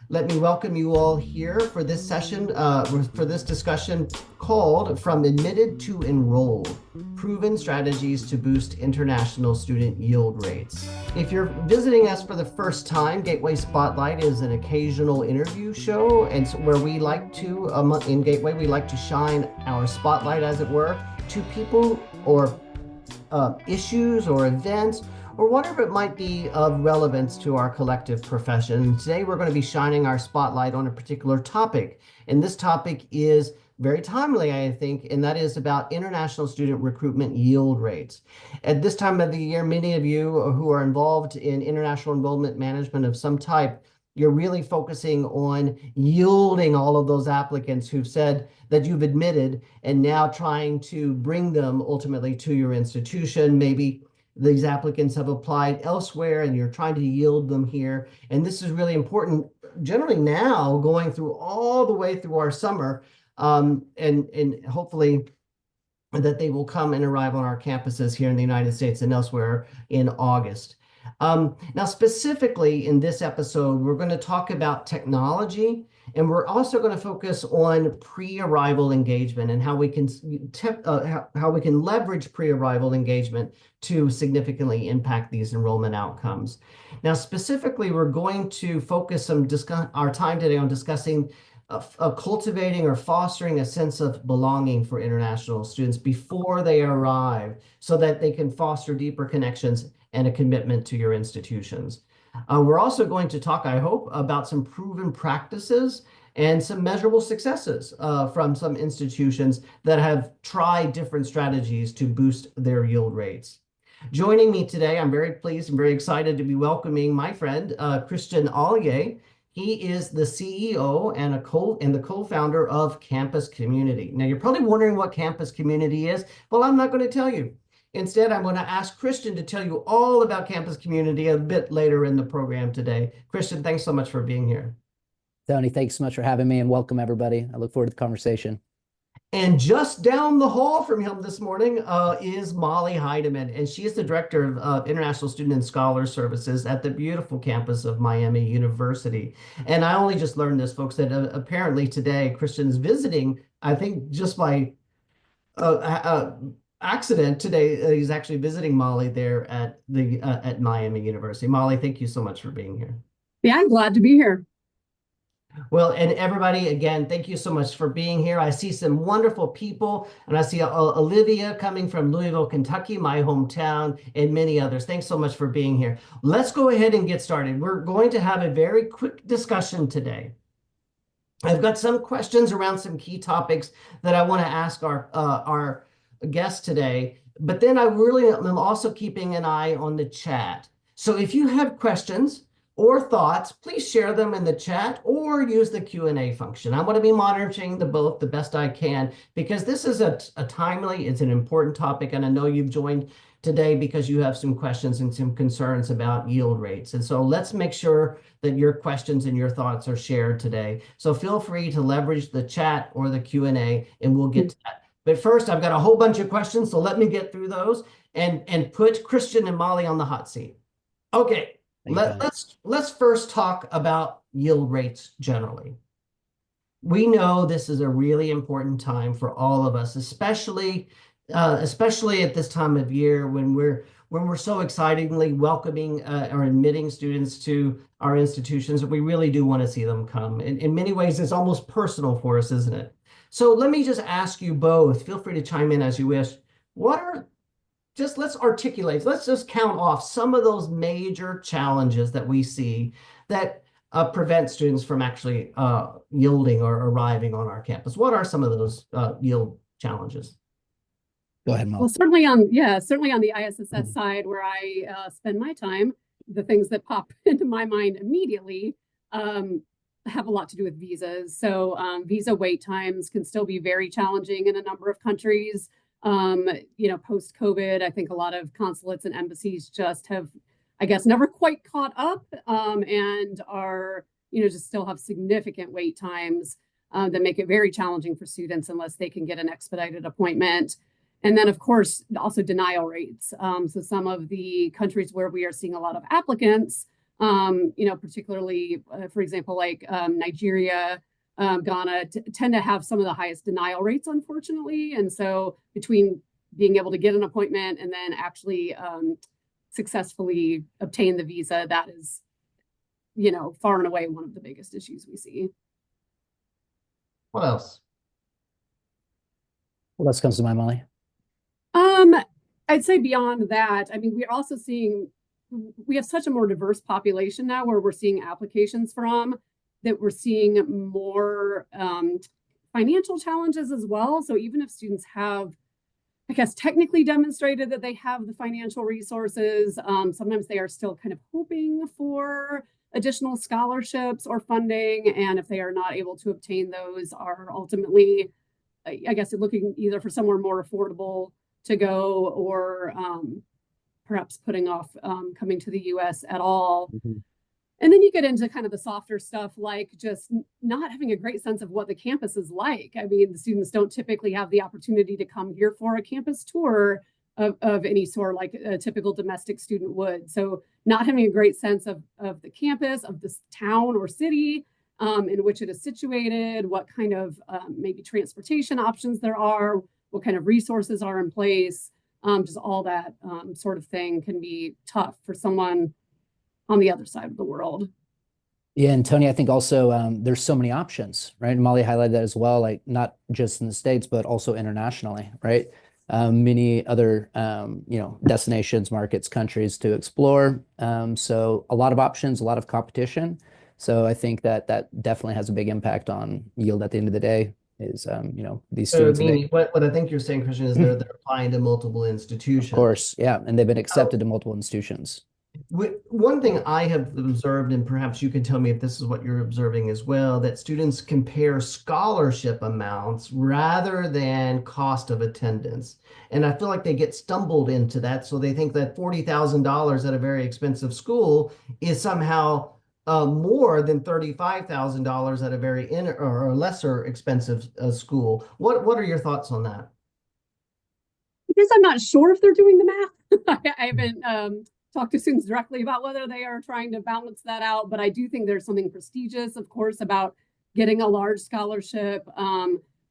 Let me welcome you all here for this session, for this discussion called From Admitted to Enrolled, Proven Strategies to Boost International Student Yield Rates. If you're visiting us for the first time, Gateway Spotlight is an occasional interview show, and so where we like to, in Gateway, we like to shine our spotlight, as it were, to people or issues or events or whatever it might be of relevance to our collective profession. And today we're going to be shining our spotlight on a particular topic. And this topic is very timely, I think, and that is about international student recruitment yield rates. At this time of the year, many of you who are involved in international enrollment management of some type, you're really focusing on yielding all of those applicants who've said that you've admitted and now trying to bring them ultimately to your institution. Maybe these applicants have applied elsewhere and you're trying to yield them here. And this is really important, generally now going through all the way through our summer, and hopefully that they will come and arrive on our campuses here in the United States and elsewhere in August. Now, specifically in this episode, we're going to talk about technology, and we're also going to focus on pre-arrival engagement and how we can leverage pre-arrival engagement to significantly impact these enrollment outcomes. Now, specifically, we're going to focus our time today on discussing cultivating or fostering a sense of belonging for international students before they arrive so that they can foster deeper connections and a commitment to your institutions. We're also going to talk, I hope, about some proven practices and some measurable successes from some institutions that have tried different strategies to boost their yield rates. Joining me today, I'm very pleased and very excited to be welcoming my friend, Christian Allier. He is the CEO and the co-founder of Campus Community. Now, you're probably wondering what Campus Community is. Well, I'm not going to tell you. Instead, I'm going to ask Christian to tell you all about Campus Community a bit later in the program today. Christian, thanks so much for being here. Tony, thanks so much for having me and welcome everybody. I look forward to the conversation. And just down the hall from him this morning is Molly Heidemann, and she is the Director of International Student and Scholar Services at the beautiful campus of Miami University. And I only just learned this, folks, that apparently today Christian is visiting, I think just by accident today, he's actually visiting Molly there at Miami University. Molly, thank you so much for being here. Yeah, I'm glad to be here. Well, and everybody, again, thank you so much for being here. I see some wonderful people, and I see Olivia coming from Louisville, Kentucky, my hometown, and many others. Thanks so much for being here. Let's go ahead and get started. We're going to have a very quick discussion today. I've got some questions around some key topics that I want to ask our guests today, but then I really am also keeping an eye on the chat. So if you have questions or thoughts, please share them in the chat or use the Q&A function. I'm going to be monitoring both the best I can because this is a timely, it's an important topic, and I know you've joined today because you have some questions and some concerns about yield rates. And so let's make sure that your questions and your thoughts are shared today. So feel free to leverage the chat or the Q&A, and we'll get to that. But first, I've got a whole bunch of questions, so let me get through those and put Christian and Molly on the hot seat. Okay. Let's first talk about yield rates generally. We know this is a really important time for all of us, especially at this time of year when we're so excitingly welcoming or admitting students to our institutions. We really do want to see them come. In many ways, it's almost personal for us, isn't it? So let me just ask you both. Feel free to chime in as you wish. Let's articulate, let's just count off some of those major challenges that we see that prevent students from actually yielding or arriving on our campus. What are some of those yield challenges? Go ahead, Molly. Well, certainly on the ISSS side where I spend my time, the things that pop into my mind immediately have a lot to do with visas. So visa wait times can still be very challenging in a number of countries. Post-COVID, I think a lot of consulates and embassies just have, I guess, never quite caught up and are, just still have significant wait times that make it very challenging for students unless they can get an expedited appointment. And then, of course, also denial rates. So some of the countries where we are seeing a lot of applicants, Particularly, for example, like Nigeria, Ghana tend to have some of the highest denial rates, unfortunately. And so between being able to get an appointment and then actually successfully obtain the visa, that is, far and away one of the biggest issues we see. What else? What else comes to mind, Molly? I'd say beyond that, I mean, we're also seeing we have such a more diverse population now where we're seeing applications from that we're seeing more financial challenges as well. So even if students have, I guess, technically demonstrated that they have the financial resources, sometimes they are still kind of hoping for additional scholarships or funding. And if they are not able to obtain those, are ultimately, I guess, looking either for somewhere more affordable to go or perhaps putting off coming to the US at all. Mm-hmm. And then you get into kind of the softer stuff, like just not having a great sense of what the campus is like. I mean, the students don't typically have the opportunity to come here for a campus tour of any sort, like a typical domestic student would. So not having a great sense of the campus, of this town or city in which it is situated, what kind of maybe transportation options there are, what kind of resources are in place, just all that sort of thing can be tough for someone on the other side of the world. Yeah, and Tony, I think also there's so many options, right? And Molly highlighted that as well, like not just in the States, but also internationally, right? Many other, destinations, markets, countries to explore. So a lot of options, a lot of competition. So I think that definitely has a big impact on yield at the end of the day is, these So students. meaning what I think you're saying, Christian, is they're applying to multiple Of institutions. course, yeah. And they've been accepted to multiple institutions. One thing I have observed, and perhaps you can tell me if this is what you're observing as well, that students compare scholarship amounts rather than cost of attendance. And I feel like they get stumbled into that. So they think that $40,000 at a very expensive school is somehow more than $35,000 at a very or lesser expensive school. What are your thoughts on that? Because I'm not sure if they're doing the math. I haven't talked to students directly about whether they are trying to balance that out, but I do think there's something prestigious, of course, about getting a large scholarship,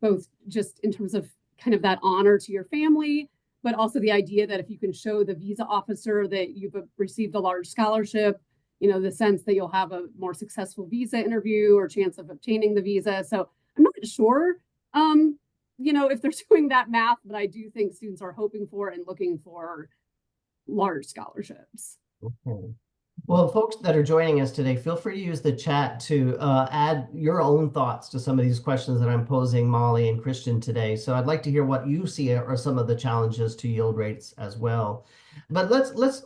both just in terms of kind of that honor to your family, but also the idea that if you can show the visa officer that you've received a large scholarship, the sense that you'll have a more successful visa interview or chance of obtaining the visa. So I'm not sure if they're doing that math, but I do think students are hoping for and looking for large scholarships. Okay. Well, folks that are joining us today, feel free to use the chat to add your own thoughts to some of these questions that I'm posing Molly and Christian today. So I'd like to hear what you see are some of the challenges to yield rates as well. But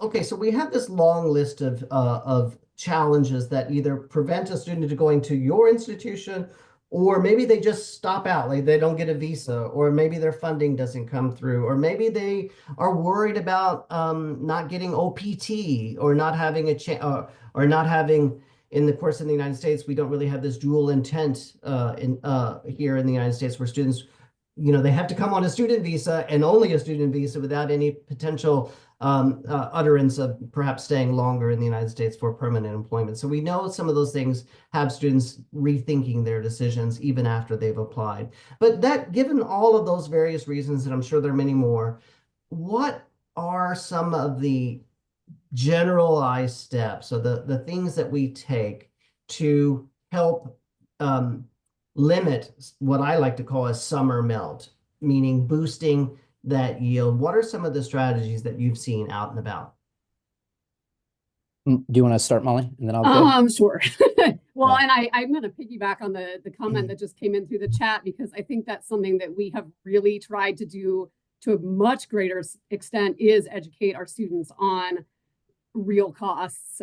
okay, so we have this long list of challenges that either prevent a student to going to your institution, or maybe they just stop out, like they don't get a visa, or maybe their funding doesn't come through, or maybe they are worried about not getting OPT or not having a chance or not having, in the course in the United States, we don't really have this dual intent here in the United States where students, they have to come on a student visa and only a student visa without any potential utterance of perhaps staying longer in the United States for permanent employment. So we know some of those things have students rethinking their decisions even after they've applied. But given all of those various reasons, and I'm sure there are many more, what are some of the generalized steps, or the things that we take to help limit what I like to call a summer melt, meaning boosting that yield? What are some of the strategies that you've seen out and about? Do you want to start, Molly? And then I'll go. Sure. Well, and I'm going to piggyback on the comment that just came in through the chat, because I think that's something that we have really tried to do to a much greater extent is educate our students on real costs,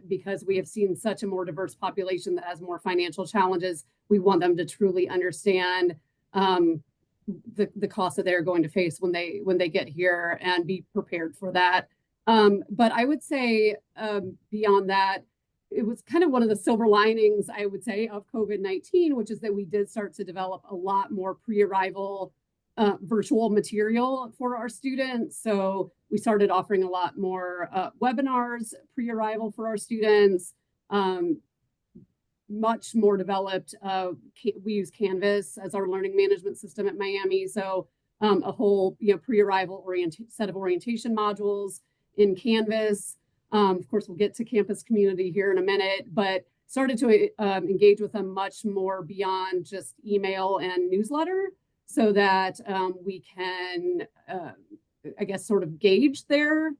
because we have seen such a more diverse population that has more financial challenges. We want them to truly understand the costs that they're going to face when they get here and be prepared for that. But I would say beyond that, it was kind of one of the silver linings, I would say, of COVID-19, which is that we did start to develop a lot more pre-arrival virtual material for our students. So we started offering a lot more webinars pre-arrival for our students. Much more developed. We use Canvas as our learning management system at Miami. So a whole pre-arrival set of orientation modules in Canvas. Of course, we'll get to campus community here in a minute, but started to engage with them much more beyond just email and newsletter so that we can, I guess, sort of gauge their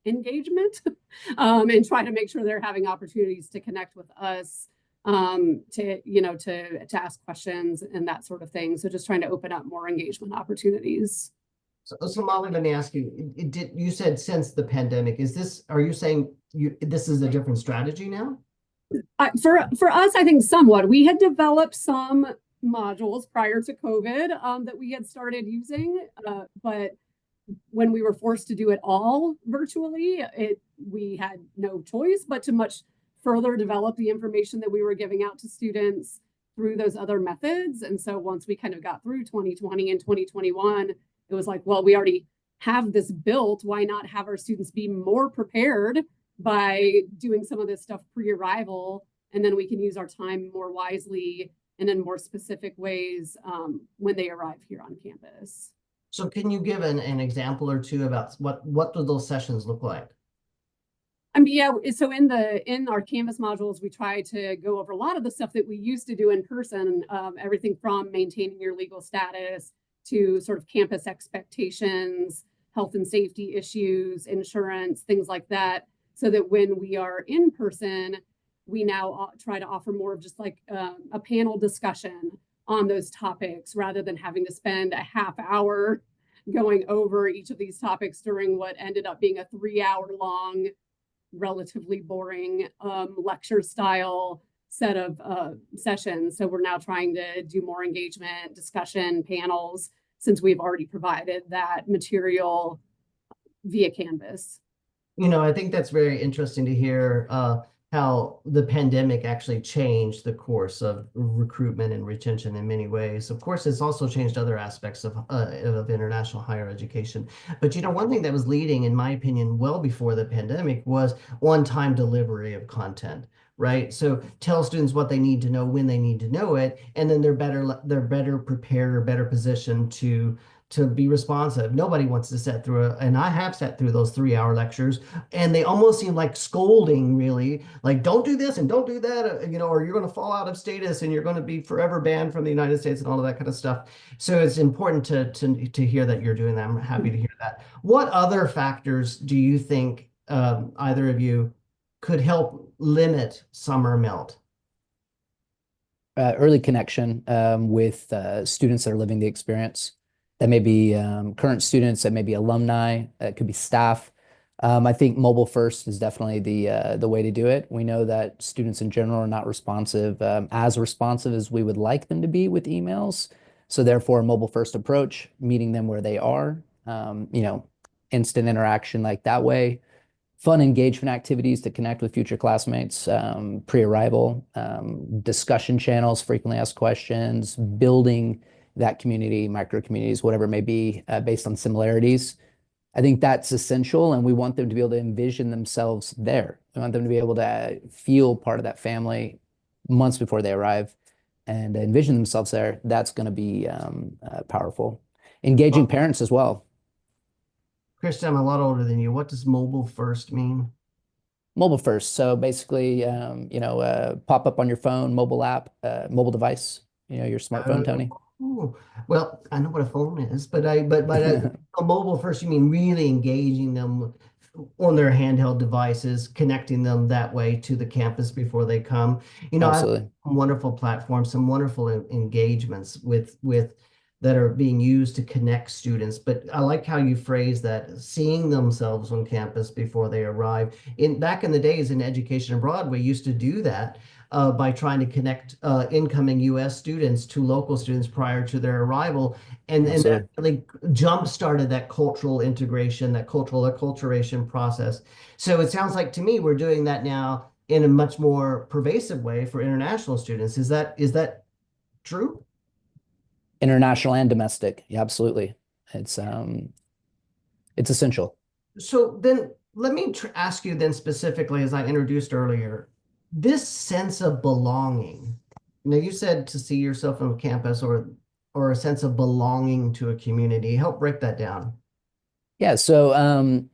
engagement and try to make sure they're having opportunities to connect with us, to ask questions and that sort of thing. So just trying to open up more engagement opportunities. So Molly, let me ask you, you said since the pandemic, are you saying this is a different strategy now? For us, I think somewhat. We had developed some modules prior to COVID that we had started using, but when we were forced to do it all virtually, we had no choice but to much further develop the information that we were giving out to students through those other methods. And so once we kind of got through 2020 and 2021, it was like, well, we already have this built. Why not have our students be more prepared by doing some of this stuff pre-arrival, and then we can use our time more wisely and in more specific ways when they arrive here on campus. So can you give an example or two about what do those sessions look like? Yeah, so in our Canvas modules, we try to go over a lot of the stuff that we used to do in person, everything from maintaining your legal status to sort of campus expectations, health and safety issues, insurance, things like that. So that when we are in person, we now try to offer more of just like a panel discussion on those topics rather than having to spend a half hour going over each of these topics during what ended up being a 3-hour long, relatively boring lecture style set of sessions. So we're now trying to do more engagement, discussion, panels, since we've already provided that material via Canvas. I think that's very interesting to hear how the pandemic actually changed the course of recruitment and retention in many ways. Of course, it's also changed other aspects of international higher education. But one thing that was leading, in my opinion, well before the pandemic was on-time delivery of content. Right. So tell students what they need to know when they need to know it, and then they're better prepared or better positioned to be responsive. Nobody wants to sit through and I have sat through those 3-hour lectures, and they almost seem like scolding, really, like don't do this and don't do that, or you're going to fall out of status and you're going to be forever banned from the United States and all of that kind of stuff. So it's important to hear that you're doing that. I'm happy to hear that. What other factors do you think either of you could help limit summer melt? Early connection with students that are living the experience. That may be current students, that may be alumni, it could be staff. I think mobile first is definitely the way to do it. We know that students in general are not responsive, as responsive as we would like them to be with emails. So therefore, a mobile first approach, meeting them where they are, instant interaction like that way. Fun engagement activities to connect with future classmates, pre-arrival, discussion channels, frequently asked questions, building that community, micro communities, whatever it may be, based on similarities. I think that's essential, and we want them to be able to envision themselves there. We want them to be able to feel part of that family months before they arrive and envision themselves there. That's going to be powerful. Engaging parents as well. Christian, I'm a lot older than you. What does mobile first mean? Mobile first. So basically, pop up on your phone, mobile app, mobile device, your smartphone, Tony. Ooh. Well, I know what a phone is, but a mobile first, you mean really engaging them on their handheld devices, connecting them that way to the campus before they come. Absolutely. I've wonderful platforms, some wonderful engagements with that are being used to connect students. But I like how you phrase that, seeing themselves on campus before they arrive. Back in the days in education abroad, we used to do that by trying to connect incoming U.S. students to local students prior to their arrival. And that really jump-started that cultural integration, that cultural acculturation process. So it sounds like to me we're doing that now in a much more pervasive way for international students. Is that true? International and domestic. Yeah, absolutely. It's essential. So then let me ask you then specifically, as I introduced earlier, this sense of belonging. Now you said to see yourself on campus or a sense of belonging to a community. Help break that down. Yeah, so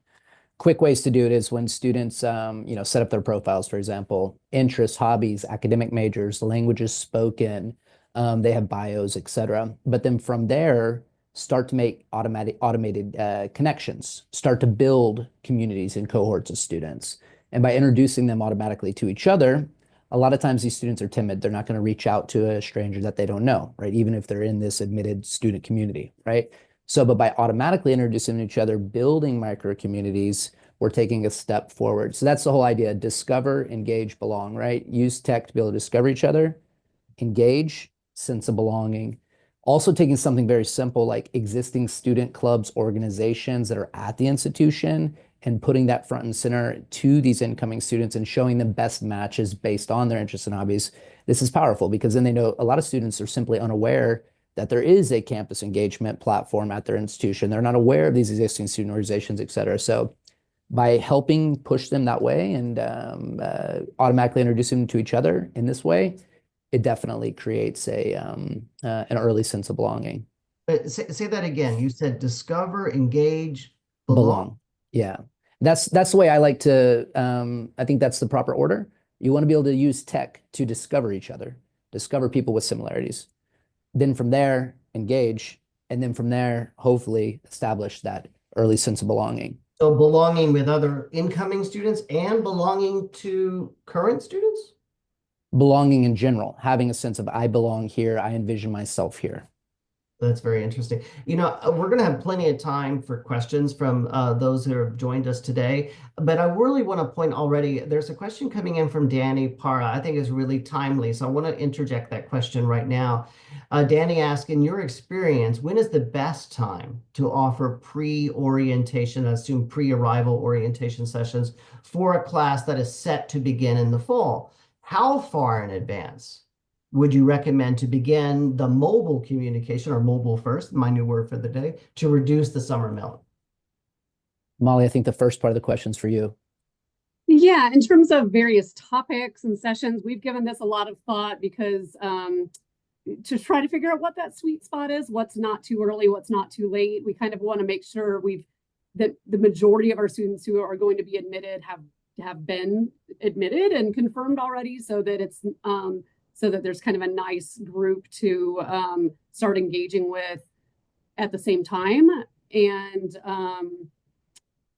quick ways to do it is when students set up their profiles, for example, interests, hobbies, academic majors, languages spoken, they have bios, etc. But then from there, start to make automated connections, start to build communities and cohorts of students. And by introducing them automatically to each other, a lot of times these students are timid. They're not going to reach out to a stranger that they don't know, right? Even if they're in this admitted student community, right? So, but by automatically introducing each other, building micro communities, we're taking a step forward. So that's the whole idea. Discover, engage, belong, right? Use tech to be able to discover each other, engage, sense of belonging. Also taking something very simple like existing student clubs, organizations that are at the institution and putting that front and center to these incoming students and showing them best matches based on their interests and hobbies. This is powerful because then they know a lot of students are simply unaware that there is a campus engagement platform at their institution. They're not aware of these existing student organizations, et cetera. So by helping push them that way and automatically introducing them to each other in this way, it definitely creates an early sense of belonging. Say that again. You said discover, engage, belong. Belong. Yeah. That's the way I like to I think that's the proper order. You want to be able to use tech to discover each other, discover people with similarities. Then from there, engage, and then from there, hopefully establish that early sense of belonging. So belonging with other incoming students and belonging to current students? Belonging in general, having a sense of I belong here, I envision myself here. That's very interesting. We're going to have plenty of time for questions from those who have joined us today. But I really want to point already, there's a question coming in from Danny Para, I think is really timely. So I want to interject that question right now. Danny asked, in your experience, when is the best time to offer pre-orientation, I assume pre-arrival orientation sessions for a class that is set to begin in the fall? How far in advance would you recommend to begin the mobile communication, or mobile first, my new word for the day, to reduce the summer melt? Molly, I think the first part of the question's for you. Yeah, in terms of various topics and sessions, we've given this a lot of thought because to try to figure out what that sweet spot is, what's not too early, what's not too late. We kind of want to make sure that the majority of our students who are going to be admitted have been admitted and confirmed already, so that it's so that there's kind of a nice group to start engaging with at the same time. And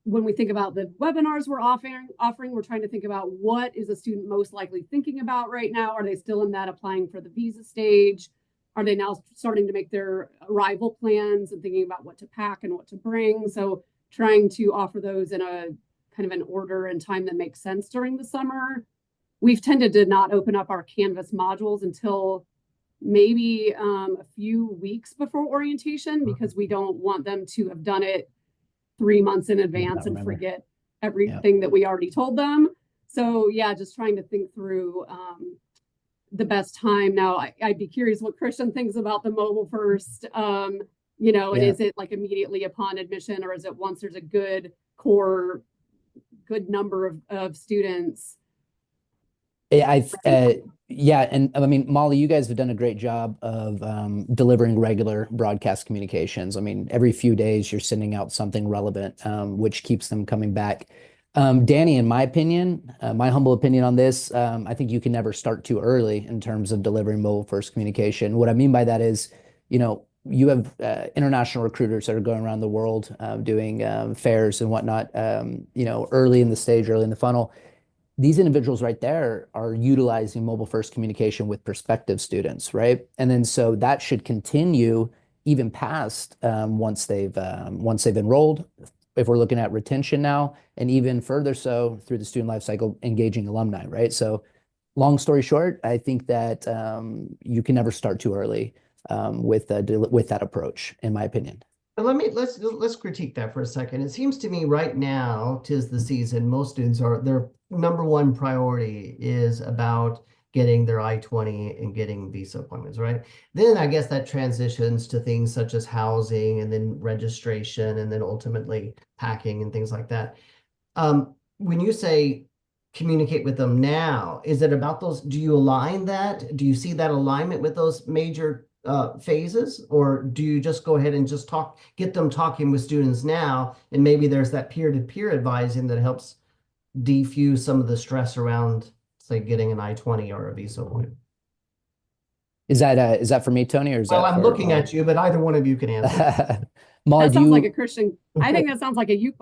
when we think about the webinars we're offering, we're trying to think about what is a student most likely thinking about right now. Are they still in that applying for the visa stage? Are they now starting to make their arrival plans and thinking about what to pack and what to bring? So trying to offer those in a kind of an order and time that makes sense during the summer. We've tended to not open up our Canvas modules until maybe a few weeks before orientation because we don't want them to have done it 3 months in advance and forget everything that we already told them. So yeah, just trying to think through the best time. Now, I'd be curious what Christian thinks about the mobile first, and is it like immediately upon admission, or is it once there's a good number of students? Yeah, and I mean, Molly, you guys have done a great job of delivering regular broadcast communications. I mean, every few days you're sending out something relevant, which keeps them coming back. Danny, in my opinion, my humble opinion on this, I think you can never start too early in terms of delivering mobile first communication. What I mean by that is, you have international recruiters that are going around the world doing fairs and whatnot, early in the stage, early in the funnel. These individuals right there are utilizing mobile first communication with prospective students, right? And then so that should continue even past once they've enrolled, if we're looking at retention now, and even further so through the student life cycle, engaging alumni, right? So long story short, I think that you can never start too early with that approach, in my opinion. Let's critique that for a second. It seems to me right now, 'tis the season, most students their number one priority is about getting their I-20 and getting visa appointments, right? Then I guess that transitions to things such as housing and then registration and then ultimately packing and things like that. When you say communicate with them now, is it about those? Do you align that? Do you see that alignment with those major phases, or do you just go ahead and just get them talking with students now, and maybe there's that peer-to-peer advising that helps defuse some of the stress around, say, getting an I-20 or a visa appointment? Is that for me, Tony, or is Well, that I'm for looking Molly? at you, but either one of you can answer. Molly, That do sounds like a you? Christian. I think that sounds like a you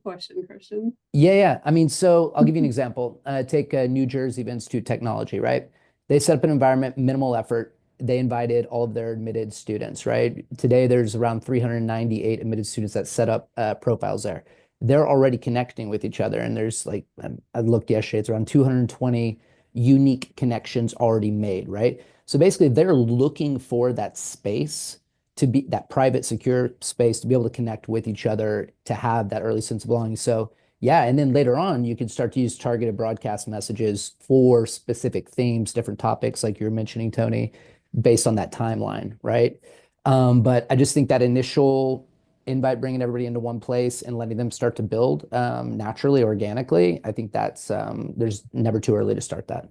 question, Christian. Yeah, yeah. I mean, so I'll give you an example. Take New Jersey Institute of Technology, right? They set up an environment, minimal effort. They invited all of their admitted students, right? Today, there's around 398 admitted students that set up profiles there. They're already connecting with each other, and there's like I looked yesterday, it's around 220 unique connections already made, right? So basically, they're looking for that space to be that private, secure space to be able to connect with each other, to have that early sense of belonging. So yeah, and then later on, you can start to use targeted broadcast messages for specific themes, different topics, like you were mentioning, Tony, based on that timeline, right? But I just think that initial invite, bringing everybody into one place and letting them start to build naturally, organically, I think that's there's never too early to start that.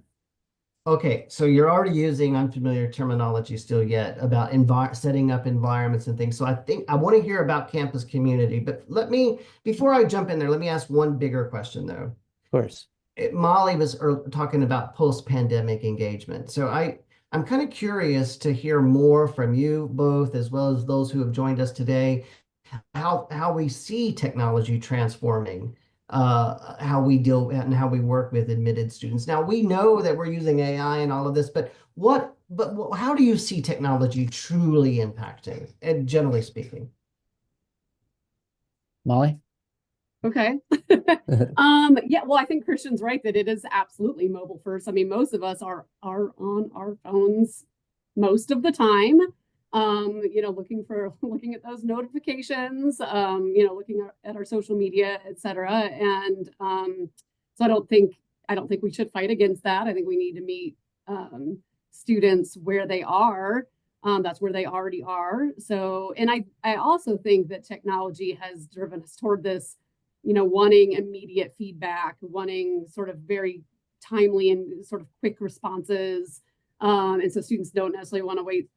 Okay, so you're already using unfamiliar terminology still yet about setting up environments and things. So I think I want to hear about campus community, but before I jump in there, let me ask one bigger question though. Of course. Molly was talking about post-pandemic engagement. So I'm kind of curious to hear more from you both, as well as those who have joined us today, how we see technology transforming how we deal and how we work with admitted students. Now we know that we're using AI and all of this, but how do you see technology truly impacting, and generally speaking? Molly? Okay. Yeah, well, I think Christian's right that it is absolutely mobile first. I mean, most of us are on our phones most of the time. Looking at those notifications, looking at our social media, etc. And so I don't think we should fight against that. I think we need to meet students where they are. That's where they already are. So, and I also think that technology has driven us toward this, wanting immediate feedback, wanting sort of very timely and sort of quick responses. And so students don't necessarily want to wait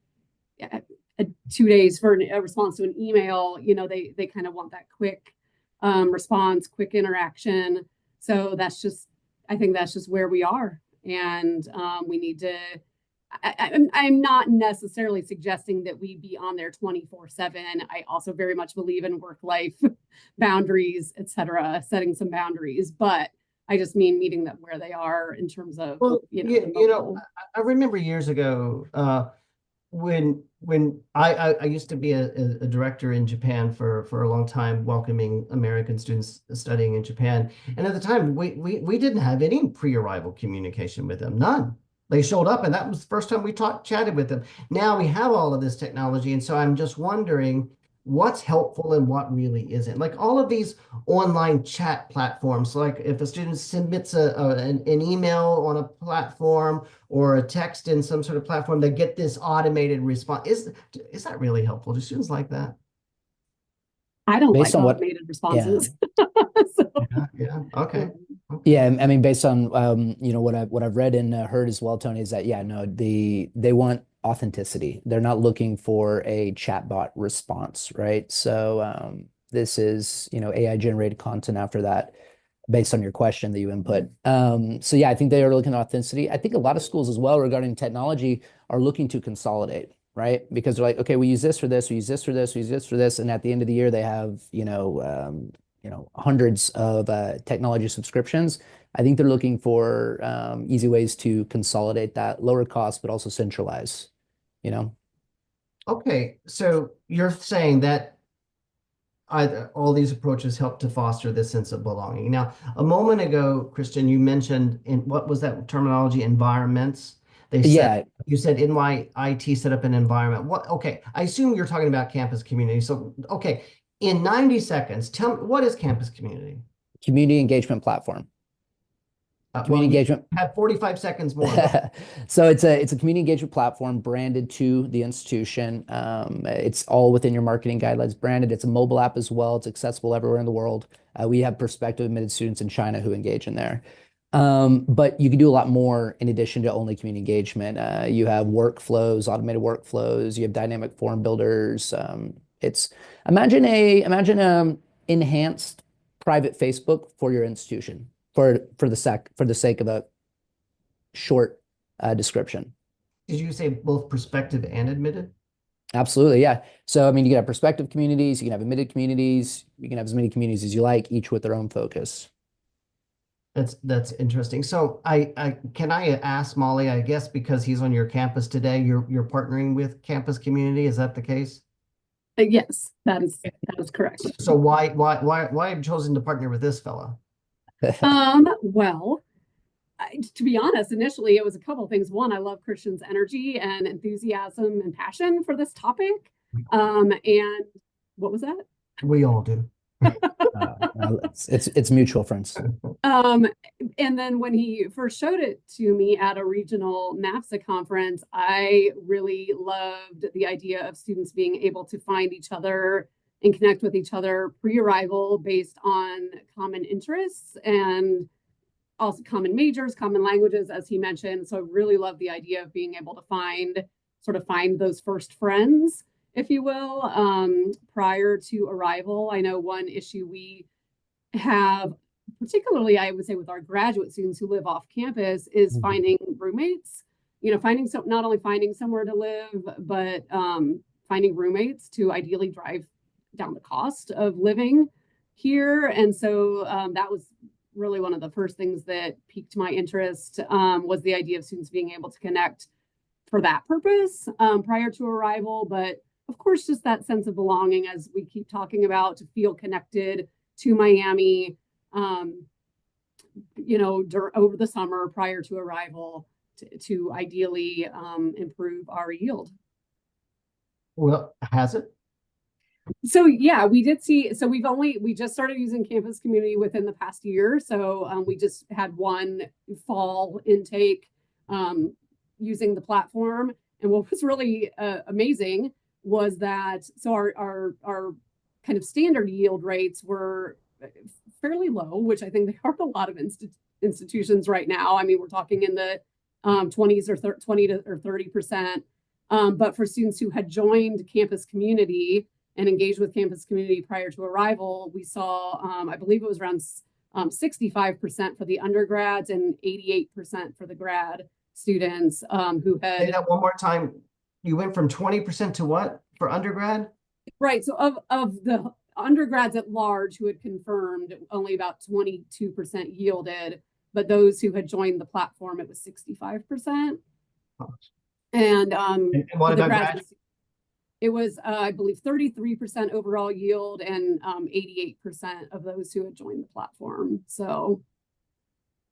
2 days for a response to an email. They kind of want that quick response, quick interaction. So I think that's just where we are. And we need to, I'm not necessarily suggesting that we be on there 24/7. I also very much believe in work-life boundaries, etc., setting some boundaries, but I just mean meeting them where they are in terms of, Well, the I remember years ago when I used to be a director in Japan for a long time, welcoming American students studying in Japan. And at the time, we didn't have any pre-arrival communication with them, none. They showed up, and that was the first time we chatted with them. Now we have all of this technology, and so I'm just wondering what's helpful and what really isn't. Like all of these online chat platforms, like if a student submits an email on a platform or a text in some sort of platform, they get this automated response. Is that really helpful? Do students like that? I don't Based like on what, automated yeah. responses. So, Yeah. Okay. Yeah, I mean, based on what I've read and heard as well, Tony, is that yeah, no, they want authenticity. They're not looking for a chatbot response, right? So this is AI generated content after that, based on your question that you input. So yeah, I think they are looking at authenticity. I think a lot of schools as well regarding technology are looking to consolidate, right? Because they're like, okay, we use this for this, we use this for this, we use this for this, and at the end of the year, they have hundreds of technology subscriptions. I think they're looking for easy ways to consolidate that, lower cost, but also centralize, you know? Okay. So you're saying that all these approaches help to foster this sense of belonging. Now, a moment ago, Christian, you mentioned in what was that terminology? Environments. Yeah, You said NYIT set up an environment. What? Okay, I assume you're talking about campus community. So, okay, in 90 seconds, tell me what is campus community? community engagement platform. Community engagement. Have 45 seconds more. So it's a community engagement platform branded to the institution. It's all within your marketing guidelines branded. It's a mobile app as well. It's accessible everywhere in the world. We have prospective admitted students in China who engage in there. But you can do a lot more in addition to only community engagement. You have workflows, automated workflows. You have dynamic form builders. It's imagine enhanced private Facebook for your institution for the sake of a short description. Did you say both prospective and admitted? Absolutely, yeah. So I mean, you can have prospective communities, you can have admitted communities, you can have as many communities as you like, each with their own focus. That's interesting. So can I ask Molly, I guess because he's on your campus today, you're partnering with Campus Community, is that the case? Yes, that is correct. So why have you chosen to partner with this fella? Well, to be honest, initially it was a couple of things. One, I love Christian's energy and enthusiasm and passion for this topic. And what was that? We all do. It's mutual, friends. And then when he first showed it to me at a regional NAFSA conference, I really loved the idea of students being able to find each other and connect with each other pre-arrival based on common interests and also common majors, common languages, as he mentioned. So I really love the idea of being able to find those first friends, if you will, prior to arrival. I know one issue we have, particularly I would say with our graduate students who live off campus, is finding roommates. Not only finding somewhere to live, but finding roommates to ideally drive down the cost of living here. And so that was really one of the first things that piqued my interest, was the idea of students being able to connect for that purpose prior to arrival. But of course, just that sense of belonging, as we keep talking about, to feel connected to Miami, over the summer prior to arrival to ideally improve our yield. Well, has it? So yeah, we did see, so we just started using Campus Community within the past year. So we just had one fall intake using the platform. And what was really amazing was that, so our kind of standard yield rates were fairly low, which I think they are a lot of institutions right now. I mean, we're talking in the 20s or 20 to or 30%. But for students who had joined Campus Community and engaged with Campus Community prior to arrival, we saw, I believe it was around 65% for the undergrads and 88% for the grad students who had. Say that one more time. You went from 20% to what for undergrad? Right. So of the undergrads at large who had confirmed, only about 22% yielded, but those who had joined the platform, it was 65%. And what about graduates? It was, I believe, 33% overall yield and 88% of those who had joined the platform. So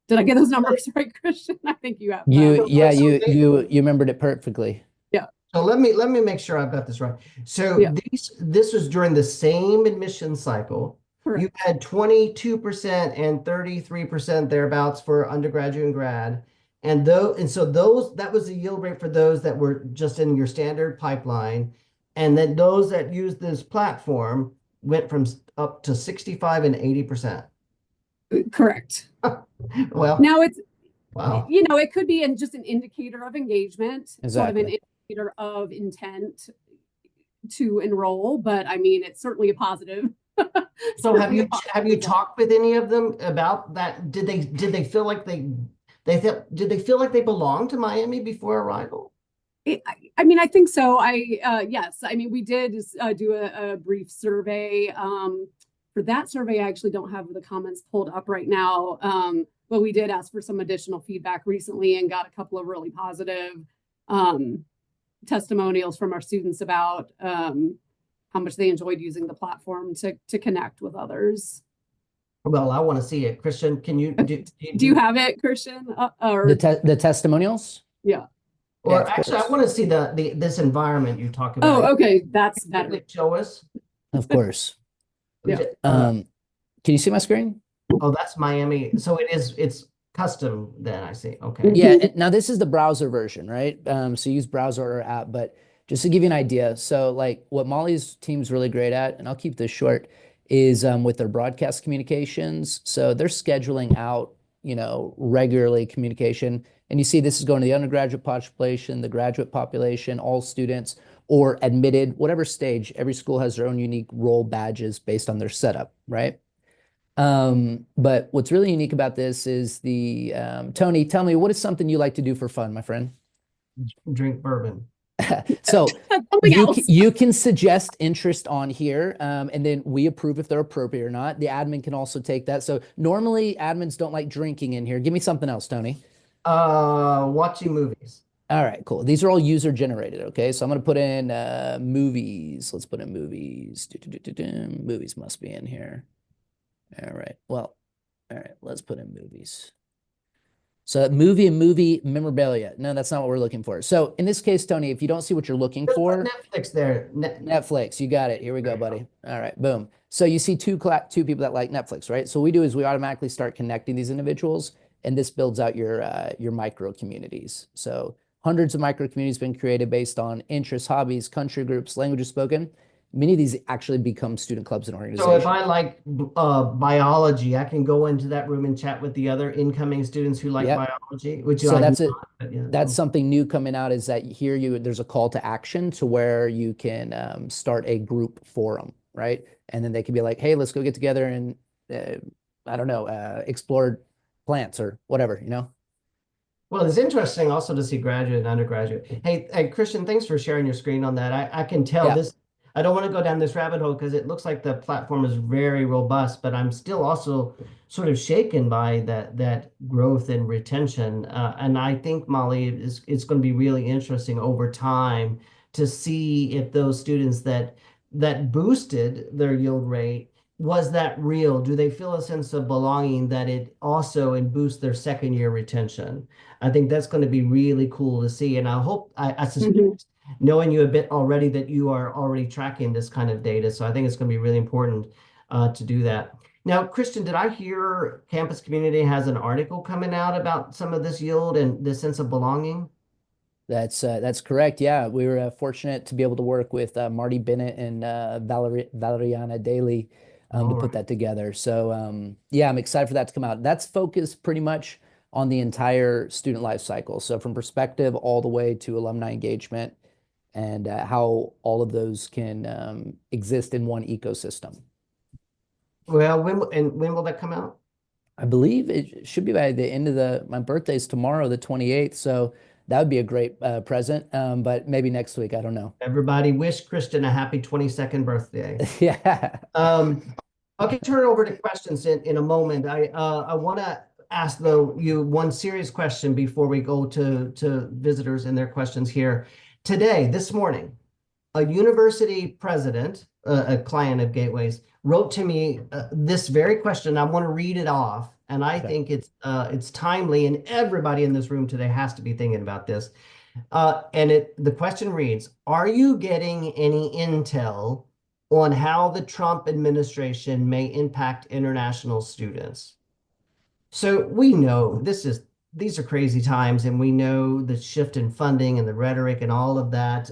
did I get those numbers right, Christian? I think you have. You remembered it perfectly. Yeah. So let me make sure I've got this right. So Yeah. this was during the same admission cycle. Correct. You had 22% and 33% thereabouts for undergraduate and grad. That was the yield rate for those that were just in your standard pipeline. And then those that used this platform went from up to 65 and 80%. Correct. Well, now it's, wow. It could be just an indicator of engagement, Exactly. sort of an indicator of intent to enroll, but I mean, it's certainly a positive. So have you talked with any of them about that? Did they feel like did they feel like they belonged to Miami before arrival? I mean, I think so. Yes. I mean, we did do a brief survey. For that survey, I actually don't have the comments pulled up right now. But we did ask for some additional feedback recently and got a couple of really positive testimonials from our students about how much they enjoyed using the platform to connect with others. Well, I want to see it. Christian, can you do you have it, Christian? Or the testimonials? Yeah. Or actually, I want to see this environment you talk about. Oh, okay, that's better. Show us. Of course. Yeah. Can you see my screen? Oh, that's Miami. So it's custom then, I see. Okay. Yeah, and now this is the browser version, right? So use browser or app, but just to give you an idea, so like what Molly's team's really great at, and I'll keep this short, is with their broadcast communications. So they're scheduling out, regularly communication. And you see this is going to the undergraduate population, the graduate population, all students, or admitted, whatever stage. Every school has their own unique role badges based on their setup, right? But what's really unique about this is Tony, tell me, what is something you like to do for fun, my friend? Drink bourbon. So Something else. you can suggest interest on here, and then we approve if they're appropriate or not. The admin can also take that. So normally admins don't like drinking in here. Give me something else, Tony. Watching movies. All right, cool. These are all user generated. Okay, so I'm gonna put in movies. Let's put in movies. Movies must be in here. All right. Well, all right. Let's put in movies. So movie and movie memorabilia. No, that's not what we're looking for. So in this case, Tony, if you don't see what you're looking Just put for, Netflix there. Netflix, you got it. Here we go, buddy. All right, boom. So you see two people that like Netflix, right? So what we do is we automatically start connecting these individuals, and this builds out your micro communities. So hundreds of micro communities been created based on interests, hobbies, country groups, languages spoken. Many of these actually become student clubs and So organizations. if I like biology, I can go into that room and chat with the other incoming students who like Yep. biology, which So I do that's it. not, but yeah. That's something new coming out is that there's a call to action to where you can start a group forum, right? And then they can be like, hey, let's go get together and I don't know, explore plants or whatever. Well, it's interesting also to see graduate and undergraduate. Hey, Christian, thanks for sharing your screen on that. I can tell Yeah. this. I don't want to go down this rabbit hole because it looks like the platform is very robust, but I'm still also sort of shaken by that growth and retention. And I think, Molly, it's going to be really interesting over time to see if those students that boosted their yield rate, was that real? Do they feel a sense of belonging that it also and boost their second year retention? I think that's going to be really cool to see. And I suspect, knowing you a bit already, that you are already tracking this kind of data. So I think it's going to be really important to do that. Now, Christian, did I hear Campus Community has an article coming out about some of this yield and this sense of belonging? That's correct. Yeah, we were fortunate to be able to work with Marty Bennett and Valeriana Daly to All put right. that together. So yeah, I'm excited for that to come out. That's focused pretty much on the entire student life cycle. So from perspective all the way to alumni engagement and how all of those can exist in one ecosystem. Well, when will that come out? I believe it should be by the end of my birthday's tomorrow, the 28th. So that would be a great present. But maybe next week. I don't know. Everybody wish Christian a happy 22nd birthday. Yeah. Okay, turn it over to questions in a moment. I want to ask you one serious question before we go to visitors and their questions here. Today, this morning, a university president, a client of Gateways, wrote to me this very question. I want to read it off, and I think it's timely, and everybody in this room today has to be thinking about this. And the question reads, are you getting any intel on how the Trump administration may impact international students? So we know these are crazy times, and we know the shift in funding and the rhetoric and all of that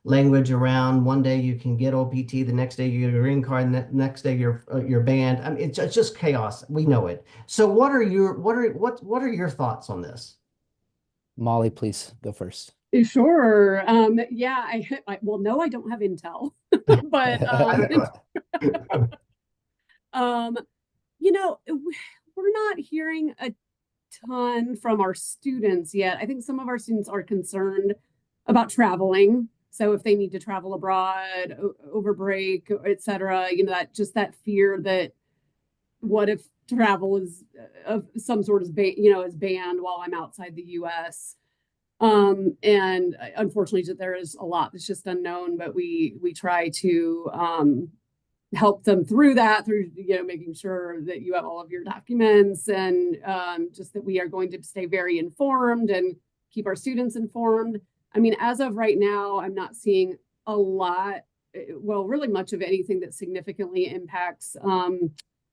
language around one day you can get OPT, the next day you get a green card, and the next day you're banned. I mean, it's just chaos. We know it. So what are your thoughts on this? Molly, please go first. Sure. Yeah, well, no, I don't have intel, but um, we're not hearing a ton from our students yet. I think some of our students are concerned about traveling. So if they need to travel abroad over break, et cetera, that fear that what if travel is of some sort is banned while I'm outside the US. And unfortunately there is a lot that's just unknown, but we try to help them through making sure that you have all of your documents, and just that we are going to stay very informed and keep our students informed. I mean, as of right now, I'm not seeing really much of anything that significantly impacts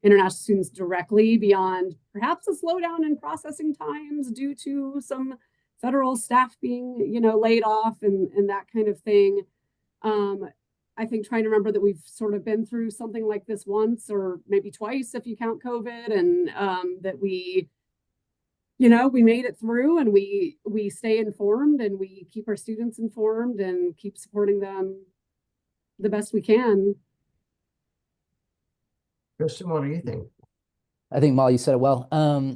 international students directly beyond perhaps a slowdown in processing times due to some federal staff being, laid off and that kind of thing. Um, I think trying to remember that we've sort of been through something like this once or maybe twice if you count COVID, and that we made it through, and we stay informed and we keep our students informed and keep supporting them the best we can. Christian, what do you think? I think Molly, you said it well.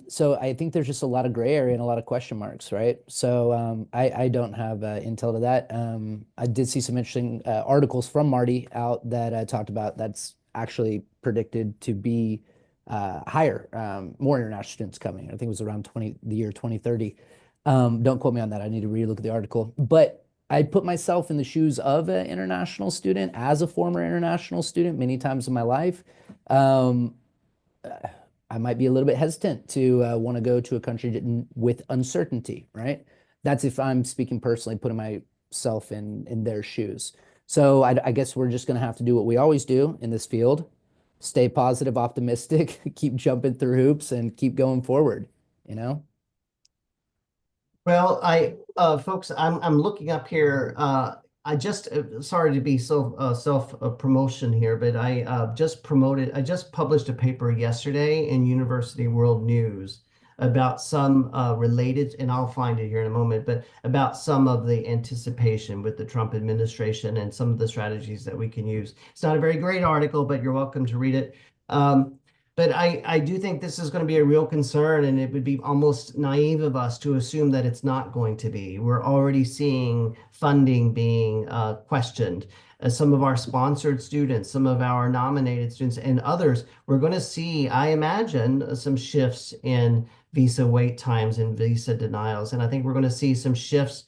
So I think there's just a lot of gray area and a lot of question marks, right? So I don't have intel to that. I did see some interesting articles from Marty out that talked about that's actually predicted to be higher, more international students coming. I think it was around the year 2030. Don't quote me on that. I need to relook at the article. But I put myself in the shoes of an international student as a former international student many times in my life. Um, I might be a little bit hesitant to want to go to a country with uncertainty, right? That's if I'm speaking personally, putting myself in their shoes. So I guess we're just going to have to do what we always do in this field: stay positive, optimistic, keep jumping through hoops, and keep going forward. You know? Well, folks, I'm looking up here. I just sorry to be so self promotion here, but I just published a paper yesterday in University World News about some related, and I'll find it here in a moment, but about some of the anticipation with the Trump administration and some of the strategies that we can use. It's not a very great article, but you're welcome to read it. But I do think this is going to be a real concern, and it would be almost naive of us to assume that it's not going to be. We're already seeing funding being questioned. Some of our sponsored students, some of our nominated students, and others, we're going to see, I imagine, some shifts in visa wait times and visa denials. And I think we're going to see some shifts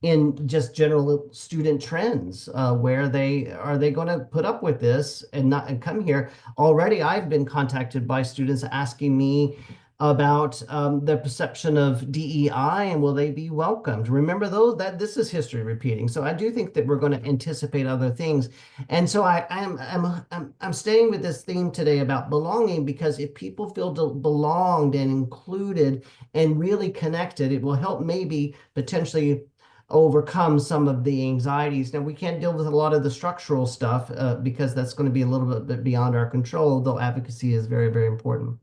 in just general student trends. Where are they going to put up with this and not and come here? Already, I've been contacted by students asking me about the perception of DEI and will they be welcomed. Remember those that this is history repeating. So I do think that we're going to anticipate other things. And so I'm staying with this theme today about belonging, because if people feel belonged and included and really connected, it will help maybe potentially overcome some of the anxieties. Now, we can't deal with a lot of the structural stuff because that's going to be a little bit beyond our control, though advocacy is very, very important.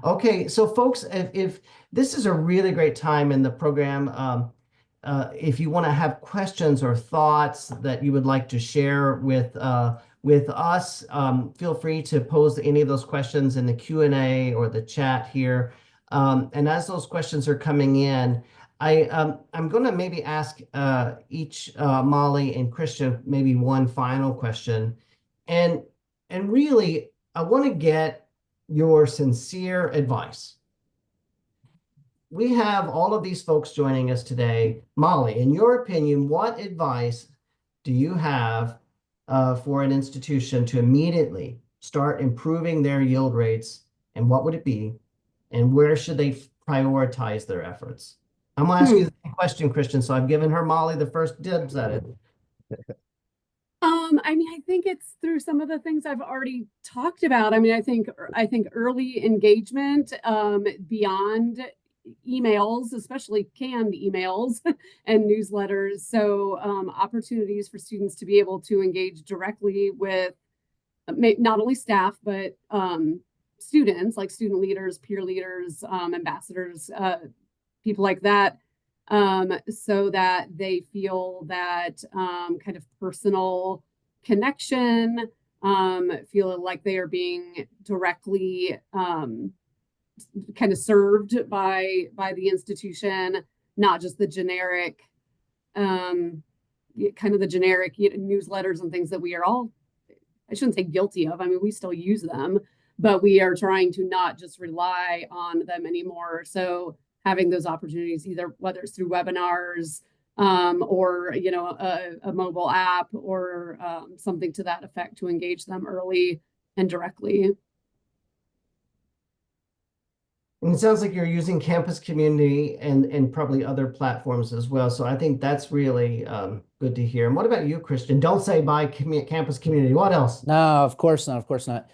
Okay, so folks, if this is a really great time in the program, if you want to have questions or thoughts that you would like to share with us, feel free to pose any of those questions in the Q&A or the chat here. And as those questions are coming in, I'm going to maybe ask each Molly and Christian maybe one final question, and really I want to get your sincere advice. We have all of these folks joining us today. Molly, in your opinion, what advice do you have for an institution to immediately start improving their yield rates, and what would it be, and where should they prioritize their efforts? I'm going to ask you the same question, Christian. So I've given her, Molly, the first dibs at it. I mean, I think it's through some of the things I've already talked about. I mean, I think early engagement, beyond emails, especially canned emails and newsletters. So opportunities for students to be able to engage directly with not only staff, but students, like student leaders, peer leaders, ambassadors, people like that, so that they feel that kind of personal connection, feel like they are being directly kind of served by the institution, not just the generic, kind of the generic newsletters and things that we are all, I shouldn't say guilty of. I mean, we still use them, but we are trying to not just rely on them anymore. So having those opportunities, either whether it's through webinars, or a mobile app, or something to that effect, to engage them early and directly. And it sounds like you're using Campus Community and probably other platforms as well. So I think that's really good to hear. And what about you, Christian? Don't say by Campus Community. What else? No, of course not. Of course not.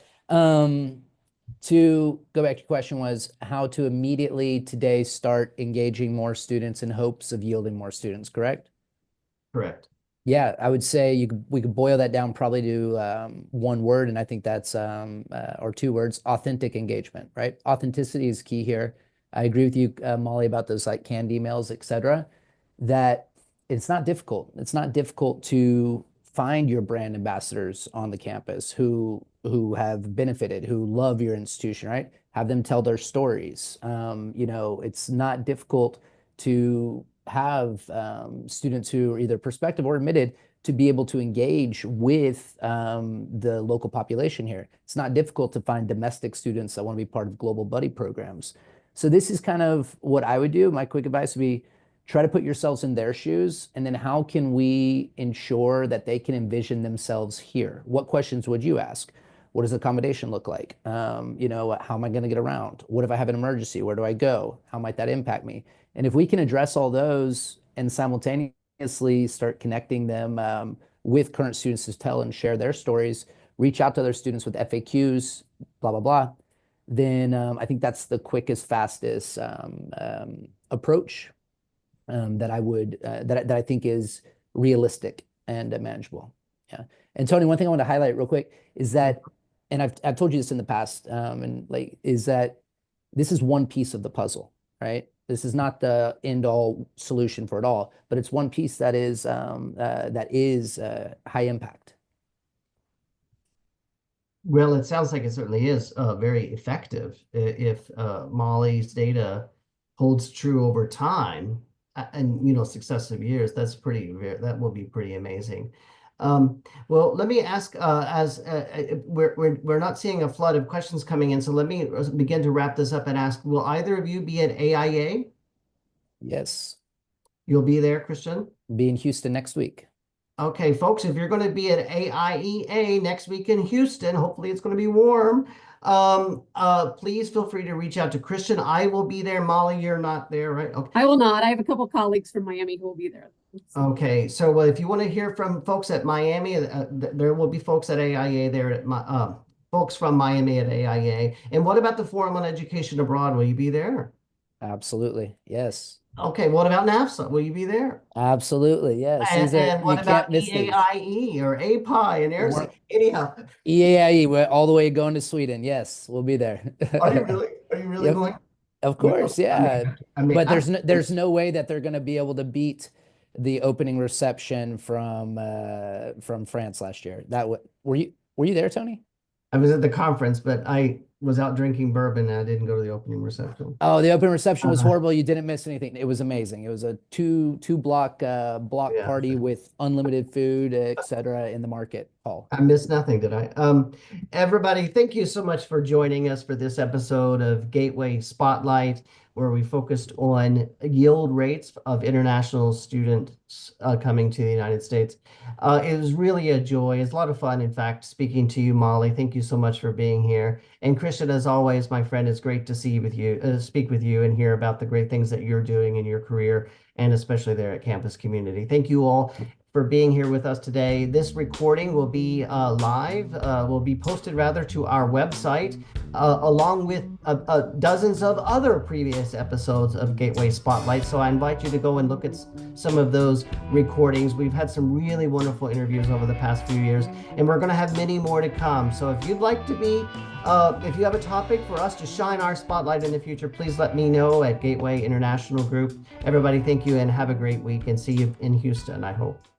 To go back to your question was how to immediately today start engaging more students in hopes of yielding more students, correct? Correct. Yeah, I would say we could boil that down probably to one word, and I think that's or two words: authentic engagement. Right? Authenticity is key here. I agree with you, Molly, about those like canned emails, etc. That it's not difficult. It's not difficult to find your brand ambassadors on the campus who have benefited, who love your institution. Right? Have them tell their stories. It's not difficult to have students who are either prospective or admitted to be able to engage with the local population here. It's not difficult to find domestic students that want to be part of global buddy programs. So this is kind of what I would do. My quick advice would be try to put yourselves in their shoes, and then how can we ensure that they can envision themselves here? What questions would you ask? What does accommodation look like? How am I going to get around? What if I have an emergency? Where do I go? How might that impact me? And if we can address all those and simultaneously start connecting them with current students to tell and share their stories, reach out to other students with FAQs, blah, blah, blah, then I think that's the quickest, fastest approach that I would that I think is realistic and manageable. Yeah. And Tony, one thing I want to highlight real quick is that, and I've told you this in the past, and like is that this is one piece of the puzzle, right? This is not the end all solution for it all, but it's one piece that is high impact. Well, it sounds like it certainly is very effective if Molly's data holds true over time and successive years. That will be pretty amazing. Well, let me ask as we're not seeing a flood of questions coming in, so let me begin to wrap this up and ask: will either of you be at AIA? Yes. You'll be there, Christian? Be in Houston next week. Okay, folks, if you're going to be at AIEA next week in Houston, hopefully it's going to be warm. Please feel free to reach out to Christian. I will be there. Molly, you're not there, right? Okay. I will not. I have a couple colleagues from Miami who will be there. Okay, so if you want to hear from folks at Miami, there will be folks at AIA there at folks from Miami at AIA. And what about the Forum on Education Abroad? Will you be there? Absolutely. Yes. Okay, what about NAFSA? Will you be there? Absolutely. Yes. These are, And you what can't about miss these. EAIE or API and AirSafe? Anyhow, EAIE, we're all the way going to Sweden. Yes, we'll be there. are you really? Are you really Yep. going? Of Well, course, yeah. But I, there's no way that they're going to be able to beat the opening reception from France last year. Were you there, Tony? I was at the conference, but I was out drinking bourbon and I didn't go to the opening reception. Oh, the open reception was Uh, horrible. You didn't miss anything. It was amazing. It was a two block yeah. party with unlimited food, etc. in the market hall. I missed nothing, did I? Everybody, thank you so much for joining us for this episode of Gateway Spotlight, where we focused on yield rates of international students coming to the United States. It was really a joy. It's a lot of fun, in fact, speaking to you, Molly. Thank you so much for being here. And Christian, as always, my friend, it's great to speak with you and hear about the great things that you're doing in your career, and especially there at Campus Community. Thank you all for being here with us today. This recording will be will be posted rather to our website, along with dozens of other previous episodes of Gateway Spotlight. So I invite you to go and look at some of those recordings. We've had some really wonderful interviews over the past few years, and we're going to have many more to come. So if you'd like to if you have a topic for us to shine our spotlight in the future, please let me know at Gateway International Group. Everybody, thank you and have a great week, and see you in Houston, I hope.